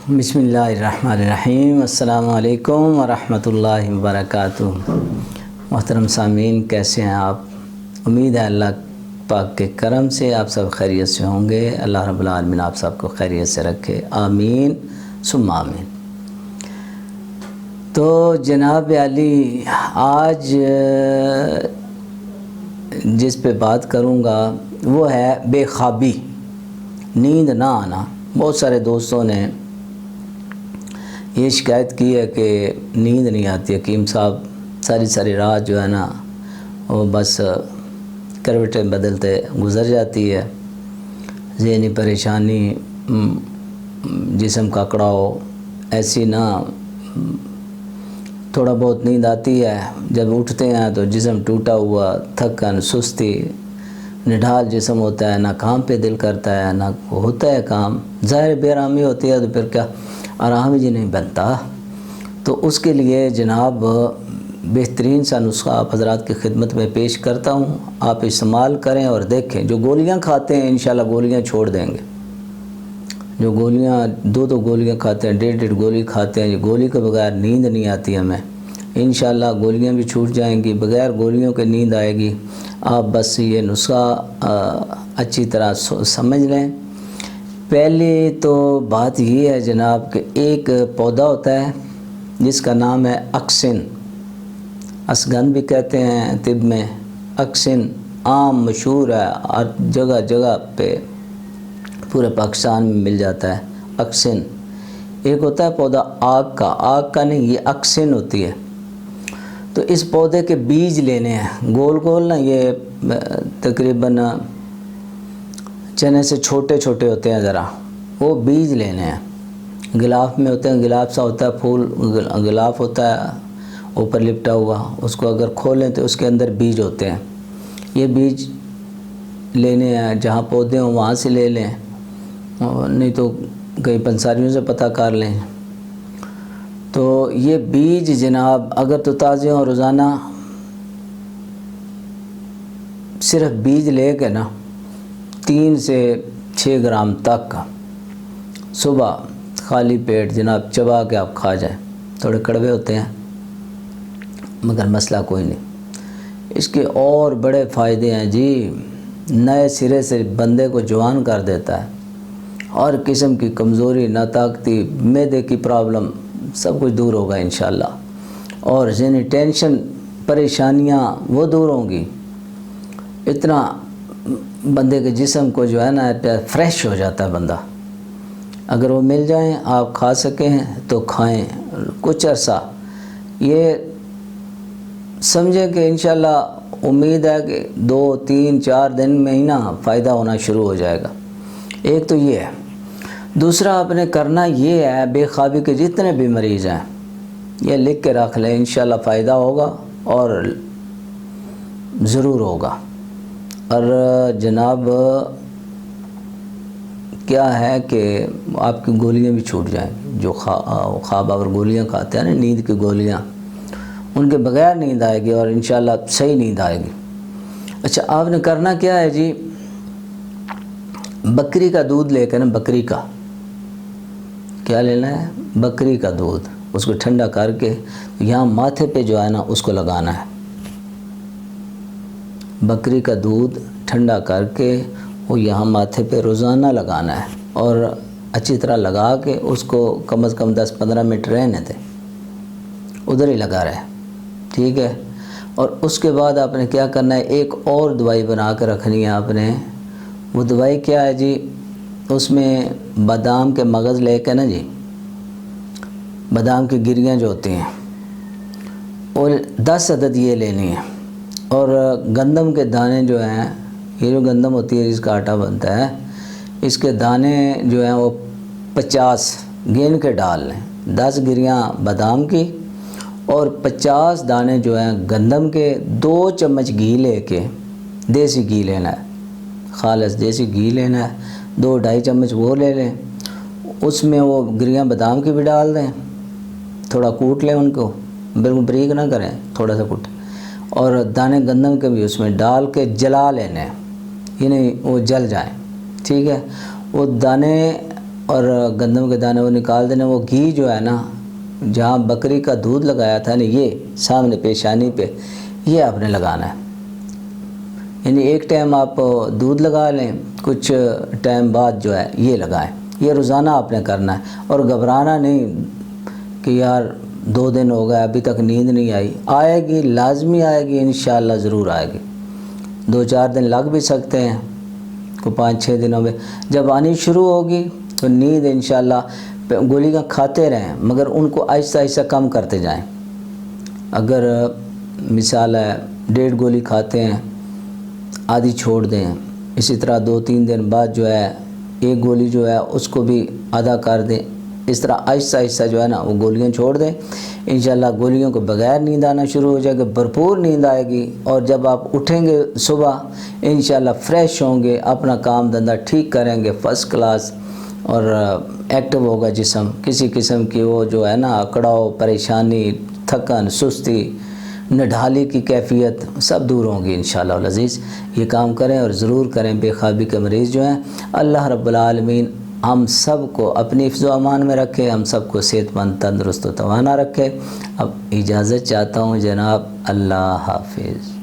بسم اللہ الرحمن الرحیم۔ السلام علیکم ورحمۃ اللہ وبرکاتہ۔ محترم سامعین، کیسے ہیں آپ؟ امید ہے اللہ پاک کے کرم سے آپ سب خیریت سے ہوں گے۔ اللہ رب العالمین آپ سب کو خیریت سے رکھے، آمین ثم آمین۔ تو جناب علی، آج جس پہ بات کروں گا وہ ہے بے خوابی، نیند نہ آنا۔ بہت سارے دوستوں نے یہ شکایت کی ہے کہ نیند نہیں آتی۔ حکیم صاحب ساری رات جو ہے نا وہ بس کروٹیں بدلتے گزر جاتی ہے، ذہنی پریشانی، جسم کا کڑاؤ، ایسی نہ تھوڑا بہت نیند آتی ہے، جب اٹھتے ہیں تو جسم ٹوٹا ہوا، تھکن، سستی، نڈھال جسم ہوتا ہے، نہ کام پہ دل کرتا ہے، نہ ہوتا ہے کام، ظاہر بے آرامی ہوتی ہے، تو پھر کیا آرام ہی نہیں بنتا۔ تو اس کے لیے جناب بہترین سا نسخہ آپ حضرات کی خدمت میں پیش کرتا ہوں، آپ استعمال کریں اور دیکھیں۔ جو گولیاں کھاتے ہیں انشاءاللہ گولیاں چھوڑ دیں گے، جو گولیاں دو گولیاں کھاتے ہیں، ڈیڑھ گولی کھاتے ہیں، یہ گولی کے بغیر نیند نہیں آتی ہمیں، انشاءاللہ گولیاں بھی چھوٹ جائیں گی، بغیر گولیوں کے نیند آئے گی۔ آپ بس یہ نسخہ اچھی طرح سمجھ لیں۔ پہلی تو بات یہ ہے جناب کہ ایک پودا ہوتا ہے جس کا نام ہے اکسن، اسگند بھی کہتے ہیں طب میں، اکسن عام مشہور ہے، ہر جگہ پہ پورے پاکستان میں مل جاتا ہے اکسن۔ ایک ہوتا ہے پودا آگ کا نہیں، یہ اکسن ہوتی ہے۔ تو اس پودے کے بیج لینے ہیں، گول نا، یہ تقریباً چنے سے چھوٹے ہوتے ہیں ذرا، وہ بیج لینے ہیں، غلاف میں ہوتے ہیں، غلاف سا ہوتا ہے، پھول غلاف ہوتا ہے اوپر لپٹا ہوا، اس کو اگر کھولیں تو اس کے اندر بیج ہوتے ہیں۔ یہ بیج لینے ہیں، جہاں پودے ہوں وہاں سے لے لیں، نہیں تو کئی پنساریوں سے پتہ کر لیں۔ تو یہ بیج جناب اگر تو تازے ہوں، روزانہ صرف بیج لے کے نا 3 سے 6 گرام تک صبح خالی پیٹ جناب چبا کے آپ کھا جائیں۔ تھوڑے کڑوے ہوتے ہیں مگر مسئلہ کوئی نہیں، اس کے اور بڑے فائدے ہیں جی۔ نئے سرے سے بندے کو جوان کر دیتا ہے، ہر قسم کی کمزوری، ناطاقتی، معدے کی پرابلم سب کچھ دور ہوگا انشاءاللہ، اور ذہنی ٹینشن، پریشانیاں وہ دور ہوں گی۔ اتنا بندے کے جسم کو جو ہے نا فریش ہو جاتا ہے بندہ۔ اگر وہ مل جائیں، آپ کھا سکیں تو کھائیں کچھ عرصہ، یہ سمجھیں کہ انشاءاللہ امید ہے کہ 2 3 4 دن میں ہی نا فائدہ ہونا شروع ہو جائے گا۔ ایک تو یہ ہے۔ دوسرا آپ نے کرنا یہ ہے، بے خوابی کے جتنے بھی مریض ہیں یہ لکھ کے رکھ لیں، انشاءاللہ فائدہ ہوگا اور ضرور ہوگا۔ اور جناب کیا ہے کہ آپ کی گولیاں بھی چھوٹ جائیں گی، جو خواب اور گولیاں کھاتے ہیں نا، نیند کی گولیاں، ان کے بغیر نیند آئے گی اور انشاءاللہ صحیح نیند آئے گی۔ اچھا، آپ نے کرنا کیا ہے جی، بکری کا دودھ لے کے نا، بکری کا کیا لینا ہے، بکری کا دودھ، اس کو ٹھنڈا کر کے یہاں ماتھے پہ جو ہے نا اس کو لگانا ہے۔ بکری کا دودھ ٹھنڈا کر کے وہ یہاں ماتھے پہ روزانہ لگانا ہے، اور اچھی طرح لگا کے اس کو کم از کم 10-15 منٹ رہنے دیں، ادھر ہی لگا رہے، ٹھیک ہے۔ اور اس کے بعد آپ نے کیا کرنا ہے، ایک اور دوائی بنا کے رکھنی ہے آپ نے۔ وہ دوائی کیا ہے جی، اس میں بادام کے مغز لے کے نا جی، بادام کی گریاں جو ہوتی ہیں اور 10 عدد یہ لینی ہے، اور گندم کے دانے جو ہیں، یہ جو گندم ہوتی ہے جس کا آٹا بنتا ہے، اس کے دانے جو ہیں وہ 50 گین کے ڈال لیں، 10 گریاں بادام کی اور 50 دانے جو ہیں گندم کے، 2 چمچ گھی لے کے، دیسی گھی لینا ہے، خالص دیسی گھی لینا ہے، 2-2.5 چمچ وہ لے لیں، اس میں وہ گریاں بادام کی بھی ڈال دیں، تھوڑا کوٹ لیں ان کو، بالکل بریک نہ کریں، تھوڑا سا کوٹ، اور دانے گندم کے بھی اس میں ڈال کے جلا لینے، یعنی وہ جل جائیں، ٹھیک ہے۔ وہ دانے اور گندم کے دانے وہ نکال دینے. وہ گھی جو ہے نا جہاں بکری کا دودھ لگایا تھا نا یہ سامنے پیشانی پہ یہ آپ نے لگانا ہے. یعنی ایک ٹائم آپ دودھ لگا لیں, کچھ ٹائم بعد جو ہے یہ لگائیں. یہ روزانہ آپ نے کرنا ہے اور گھبرانا نہیں کہ یار 2 دن ہو گئے ابھی تک نیند نہیں آئی. آئے گی, لازمی آئے گی, انشاءاللہ ضرور آئے گی. 2-4 دن لگ بھی سکتے ہیں, کو 5-6 دنوں میں جب آنی شروع ہوگی تو نیند انشاءاللہ. گولیاں کھاتے رہیں مگر ان کو آہستہ آہستہ کم کرتے جائیں. اگر مثال ہے 1.5 گولی کھاتے ہیں, آدھی چھوڑ دیں. اسی طرح 2-3 دن بعد جو ہے 1 گولی جو ہے اس کو بھی آدھا کر دیں. اس طرح آہستہ آہستہ جو ہے نا وہ گولیاں چھوڑ دیں. انشاءاللہ گولیوں کو بغیر نیند آنا شروع ہو جائے گا, بھرپور نیند آئے گی. اور جب آپ اٹھیں گے صبح انشاءاللہ فریش ہوں گے, اپنا کام دھندہ ٹھیک کریں گے فرسٹ کلاس, اور ایکٹیو ہوگا جسم. کسی قسم کی وہ جو ہے نا اکڑاؤ, پریشانی, تھکن, سستی, نڈھالی کی کیفیت سب دور ہوں گی انشاءاللہ العزیز. یہ کام کریں اور ضرور کریں. بے خوابی کے مریض جو ہیں اللہ رب العالمین ہم سب کو اپنی حفظ و امان میں رکھے, ہم سب کو صحت مند, تندرست و توانا رکھے. اب اجازت چاہتا ہوں جناب, اللہ حافظ.